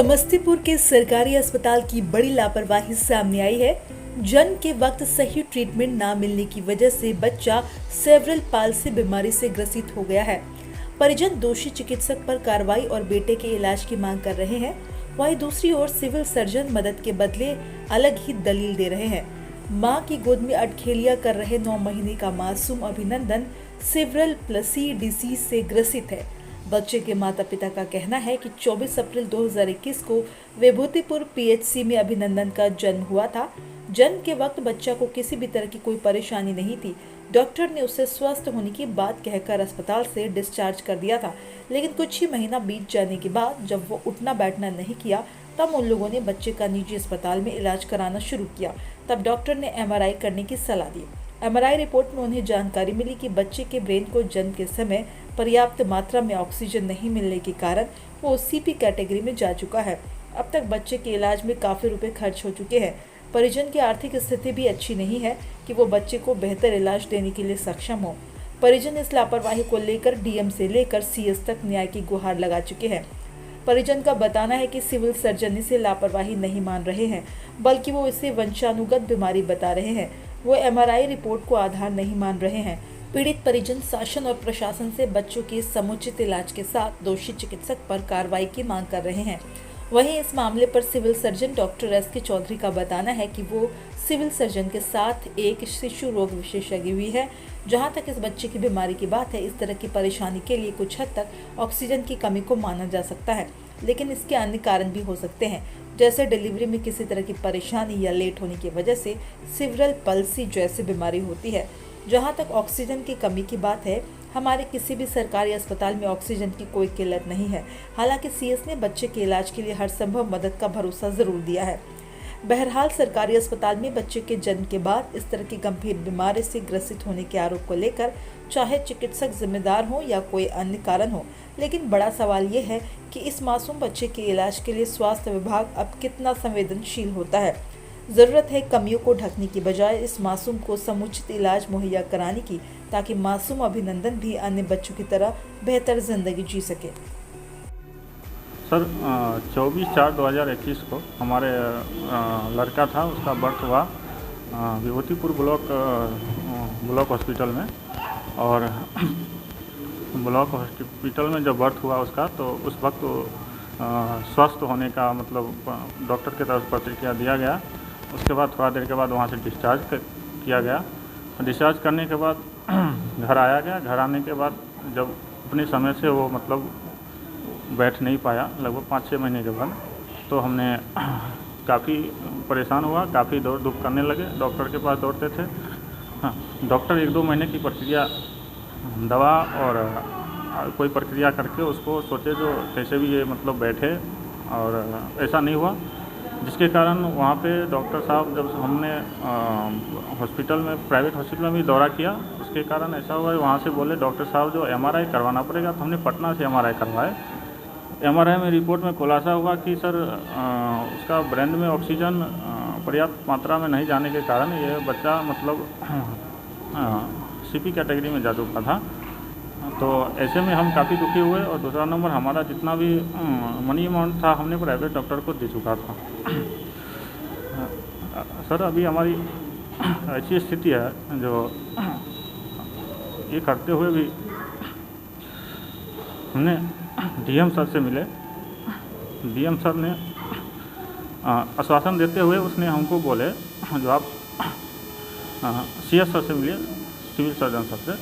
समस्तीपुर के सरकारी अस्पताल की बड़ी लापरवाही सामने आई है। जन्म के वक्त सही ट्रीटमेंट न मिलने की वजह से बच्चा सेरेब्रल पाल्सी बीमारी से ग्रसित हो गया है। परिजन दोषी चिकित्सक पर कार्रवाई और बेटे के इलाज की मांग कर रहे हैं। वहीं दूसरी ओर सिविल सर्जन मदद के बदले अलग ही दलील दे रहे हैं। मां की गोद में अटखेलियां कर रहे 9 महीने का मासूम अभिनंदन सेरेब्रल पाल्सी डिसीज से ग्रसित है। बच्चे के माता पिता का कहना है कि 24 अप्रैल 2021 को विभूतिपुर पीएचसी में अभिनंदन का जन्म हुआ था। जन्म के वक्त बच्चा को किसी भी तरह की कोई परेशानी नहीं थी। डॉक्टर ने उसे स्वस्थ होने की बात कहकर अस्पताल से डिस्चार्ज कर दिया था, लेकिन कुछ ही महीना बीत जाने के बाद जब वो उठना बैठना नहीं किया, तब उन लोगों ने बच्चे का निजी अस्पताल में इलाज कराना शुरू किया। तब डॉक्टर ने एमआरआई करने की सलाह दी। एमआरआई रिपोर्ट में उन्हें जानकारी मिली कि बच्चे के ब्रेन को जन्म के समय पर्याप्त मात्रा में ऑक्सीजन नहीं मिलने के कारण वो सीपी कैटेगरी में जा चुका है। अब तक बच्चे के इलाज में काफी रुपए खर्च हो चुके हैं। परिजन की आर्थिक स्थिति भी अच्छी नहीं है कि वो बच्चे को बेहतर इलाज देने के लिए सक्षम हो। परिजन इस लापरवाही को लेकर डीएम से लेकर सीएस तक न्याय की गुहार लगा चुके हैं। परिजन का बताना है कि सिविल सर्जन इसे लापरवाही नहीं मान रहे हैं, बल्कि वो इसे वंशानुगत बीमारी बता रहे हैं। वो एमआरआई रिपोर्ट को आधार नहीं मान रहे हैं। पीड़ित परिजन शासन और प्रशासन से बच्चों के समुचित इलाज के साथ दोषी चिकित्सक पर कार्रवाई की मांग कर रहे हैं। वहीं इस मामले पर civil surgeon doctor S K. Chaudhary का बताना है कि वो सिविल सर्जन के साथ एक शिशु रोग विशेषज्ञ भी है। जहां तक इस बच्चे की बीमारी की बात है, इस तरह की परेशानी के लिए कुछ हद तक ऑक्सीजन की कमी को माना जा सकता है, लेकिन इसके अन्य कारण भी हो सकते हैं, जैसे डिलीवरी में किसी तरह की परेशानी या लेट होने की वजह से सेरेब्रल पाल्सी जैसी बीमारी होती है। जहां तक ऑक्सीजन की कमी की बात है, हमारे किसी भी सरकारी अस्पताल में ऑक्सीजन की कोई किल्लत नहीं है। हालांकि सीएस ने बच्चे के इलाज के लिए हर संभव मदद का भरोसा जरूर दिया है। बहरहाल सरकारी अस्पताल में बच्चे के जन्म के बाद इस तरह की गंभीर बीमारी से ग्रसित होने के आरोप को लेकर चाहे चिकित्सक जिम्मेदार हो या कोई अन्य कारण हो, लेकिन बड़ा सवाल ये है कि इस मासूम बच्चे के इलाज के लिए स्वास्थ्य विभाग अब कितना संवेदनशील होता है। ज़रूरत है कमियों को ढकने की बजाय इस मासूम को समुचित इलाज मुहैया कराने की, ताकि मासूम अभिनंदन भी अन्य बच्चों की तरह बेहतर जिंदगी जी सके। सर 24/4/2021 को हमारे लड़का था, उसका बर्थ हुआ विभूतिपुर ब्लॉक हॉस्पिटल में। और ब्लॉक हॉस्पिटल में जब बर्थ हुआ उसका, तो उस वक्त स्वस्थ होने का मतलब डॉक्टर की तरफ प्रतिक्रिया दिया गया। उसके बाद थोड़ा देर के बाद वहाँ से डिस्चार्ज किया गया। डिस्चार्ज करने के बाद घर आया गया। घर आने के बाद जब अपने समय से वो मतलब बैठ नहीं पाया, लगभग 5-6 महीने के बाद, तो हमने काफ़ी परेशान हुआ, काफ़ी दौड़ धूप करने लगे, डॉक्टर के पास दौड़ते थे। हाँ, डॉक्टर 1-2 महीने की प्रक्रिया दवा और कोई प्रक्रिया करके उसको सोचे जो कैसे भी ये मतलब बैठे, और ऐसा नहीं हुआ, जिसके कारण वहाँ पे डॉक्टर साहब, जब हमने हॉस्पिटल में प्राइवेट हॉस्पिटल में भी दौरा किया, उसके कारण ऐसा हुआ, वहाँ से बोले डॉक्टर साहब जो एमआरआई करवाना पड़ेगा। तो हमने पटना से एमआरआई करवाए। एमआरआई में रिपोर्ट में खुलासा हुआ कि सर उसका ब्रेन में ऑक्सीजन पर्याप्त मात्रा में नहीं जाने के कारण ये बच्चा मतलब सीपी कैटेगरी में जा चुका था। तो ऐसे में हम काफ़ी दुखी हुए, और दूसरा नंबर हमारा जितना भी मनी अमाउंट था हमने प्राइवेट डॉक्टर को दे चुका था। सर अभी हमारी ऐसी स्थिति है जो ये करते हुए भी हमने डीएम सर से मिले। डीएम सर ने आश्वासन देते हुए उसने हमको बोले जो आप सीएस सर से मिले, सिविल सर्जन सर से।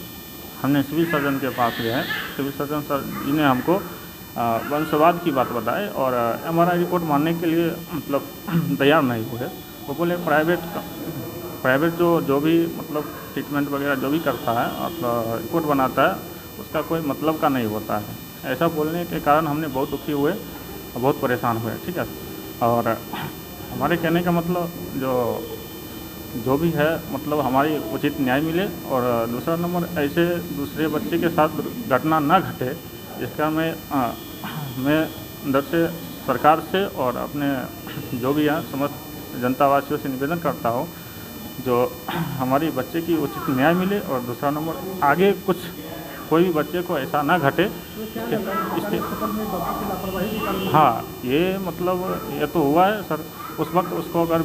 हमने सिविल सर्जन के पास गए। सिविल सर्जन सर जी ने हमको वंशवाद की बात बताई और एमआरआई रिपोर्ट मानने के लिए मतलब तैयार नहीं हुए। वो बोले प्राइवेट जो भी मतलब ट्रीटमेंट वगैरह जो भी करता है और रिपोर्ट बनाता है, उसका कोई मतलब का नहीं होता है। ऐसा बोलने के कारण हमने बहुत दुखी हुए और बहुत परेशान हुए। ठीक है, और हमारे कहने का मतलब जो भी है मतलब हमारी उचित न्याय मिले, और दूसरा नंबर ऐसे दूसरे बच्चे के साथ घटना न घटे, इसका मैं अंदर से सरकार से और अपने जो भी हैं समस्त जनतावासियों से निवेदन करता हूँ जो हमारी बच्चे की उचित न्याय मिले, और दूसरा नंबर आगे कुछ कोई भी बच्चे को ऐसा ना घटे। इसके हाँ, ये मतलब ये तो हुआ है सर। उस वक्त उसको अगर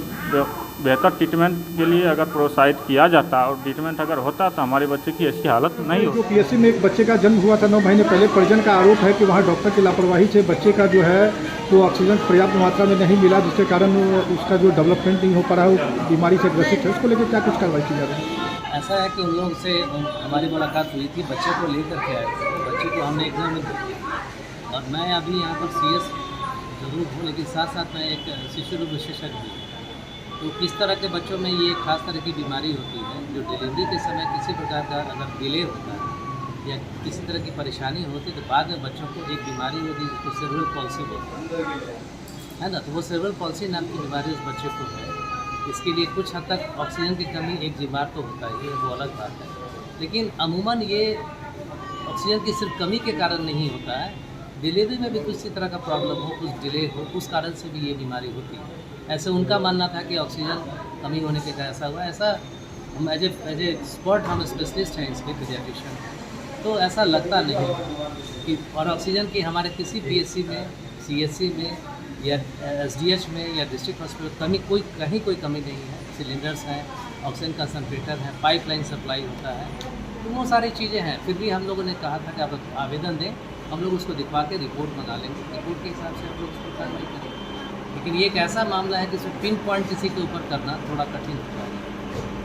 बेहतर ट्रीटमेंट के लिए अगर प्रोत्साहित किया जाता और ट्रीटमेंट अगर होता तो हमारे बच्चे की ऐसी हालत नहीं होती। जो पीएससी में एक बच्चे का जन्म हुआ था 9 महीने पहले, परिजन का आरोप है कि वहाँ डॉक्टर की लापरवाही से बच्चे का जो है वो ऑक्सीजन पर्याप्त मात्रा में नहीं मिला, जिसके कारण उसका जो डेवलपमेंट नहीं हो पा रहा है, वो बीमारी से ग्रसित है। उसको लेकर क्या कुछ कार्रवाई की जा रही है? ऐसा है कि उन लोगों से हमारी मुलाकात हुई थी, बच्चे को लेकर के आए थे। बच्चे को हमने एग्जाम में दिया और मैं अभी यहाँ पर सीएस जरूर हूँ, लेकिन साथ साथ मैं एक शिशु रोग विशेषज्ञ हूँ। तो किस तरह के बच्चों में ये खास तरह की बीमारी होती है जो डिलीवरी के समय किसी प्रकार का अगर डिले होता है या किसी तरह की परेशानी होती है तो बाद में बच्चों को एक बीमारी होती है जिसको सेरेब्रल पॉल्सी बोलते हैं ना। तो वो सेरेब्रल पॉल्सी नाम की बीमारी उस बच्चे को है। इसके लिए कुछ हद तक ऑक्सीजन की कमी एक बीमार तो होता ही है, वो अलग बात है, लेकिन अमूमन ये ऑक्सीजन की सिर्फ कमी के कारण नहीं होता है। डिलीवरी में भी किसी तरह का प्रॉब्लम हो, कुछ डिले हो, उस कारण से भी ये बीमारी होती है। ऐसे उनका मानना था कि ऑक्सीजन कमी होने के कारण ऐसा हुआ। ऐसा हम एज ए एक्सपर्ट हम स्पेशलिस्ट हैं इसके पीडियाट्रिशियन, तो ऐसा लगता नहीं कि और ऑक्सीजन की हमारे किसी पीएचसी में, सीएचसी में या एसडीएच में या डिस्ट्रिक्ट हॉस्पिटल कमी कहीं कोई कमी नहीं है। सिलेंडर्स हैं, ऑक्सीजन कंसनट्रेटर है, पाइपलाइन सप्लाई होता है, तो वो सारी चीज़ें हैं। फिर भी हम लोगों ने कहा था कि आप आवेदन दें, हम लोग उसको दिखवा के रिपोर्ट मंगा लेंगे, रिपोर्ट के हिसाब से हम लोग उसको कार्रवाई करेंगे। लेकिन ये एक ऐसा मामला है कि उसको पिन पॉइंट किसी के ऊपर करना थोड़ा कठिन होता है।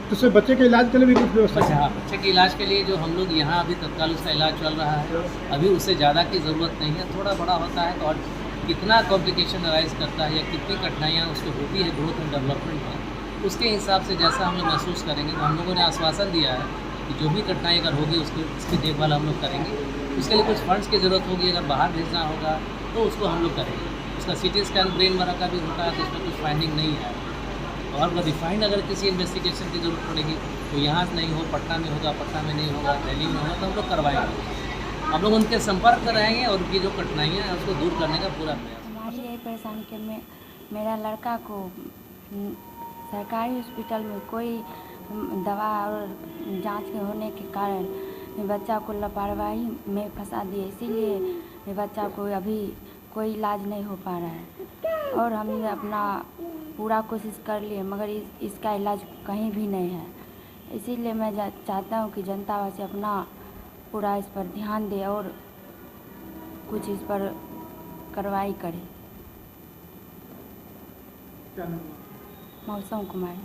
तो उससे बच्चे के इलाज के लिए भी कुछ व्यवस्था है? हाँ, बच्चे के इलाज के लिए जो हम लोग यहाँ अभी तत्काल उसका इलाज चल रहा है, अभी उससे ज़्यादा की ज़रूरत नहीं है। थोड़ा बड़ा होता है तो और कितना कॉम्प्लिकेशन अराइज करता है या कितनी कठिनाइयाँ उसको होती है ग्रोथ एंड डेवलपमेंट में, उसके हिसाब से जैसा हम लोग महसूस करेंगे। तो हम लोगों ने आश्वासन दिया है कि जो भी कठिनाई अगर होगी उसकी देखभाल हम लोग करेंगे। उसके लिए कुछ फंड्स की ज़रूरत होगी, अगर बाहर भेजना होगा तो उसको हम लोग करेंगे। उसका सीटी स्कैन ब्रेन वगैरह का भी होता है तो उसमें कुछ फाइंडिंग नहीं है। और रिफाइंड अगर किसी इन्वेस्टिगेशन की ज़रूरत पड़ेगी तो यहाँ नहीं हो, पटना में होगा, पटना में नहीं होगा, दिल्ली में होगा, तो हम लोग करवाएंगे। हम लोग उनके संपर्क में रहेंगे और उनकी जो कठिनाइयाँ हैं उसको दूर करने का पूरा प्रयास। हमारी यही परेशानी कि मेरा लड़का को सरकारी हॉस्पिटल में कोई दवा और जांच के होने के कारण मेरे बच्चा को लापरवाही में फंसा दिए, इसीलिए मेरे बच्चा को अभी कोई इलाज नहीं हो पा रहा है। और हमने अपना पूरा कोशिश कर लिए मगर इसका इलाज कहीं भी नहीं है। इसीलिए मैं चाहता हूँ कि जनता वासी अपना पूरा इस पर ध्यान दे और कुछ इस पर कार्रवाई करे। मौसम कुमारी।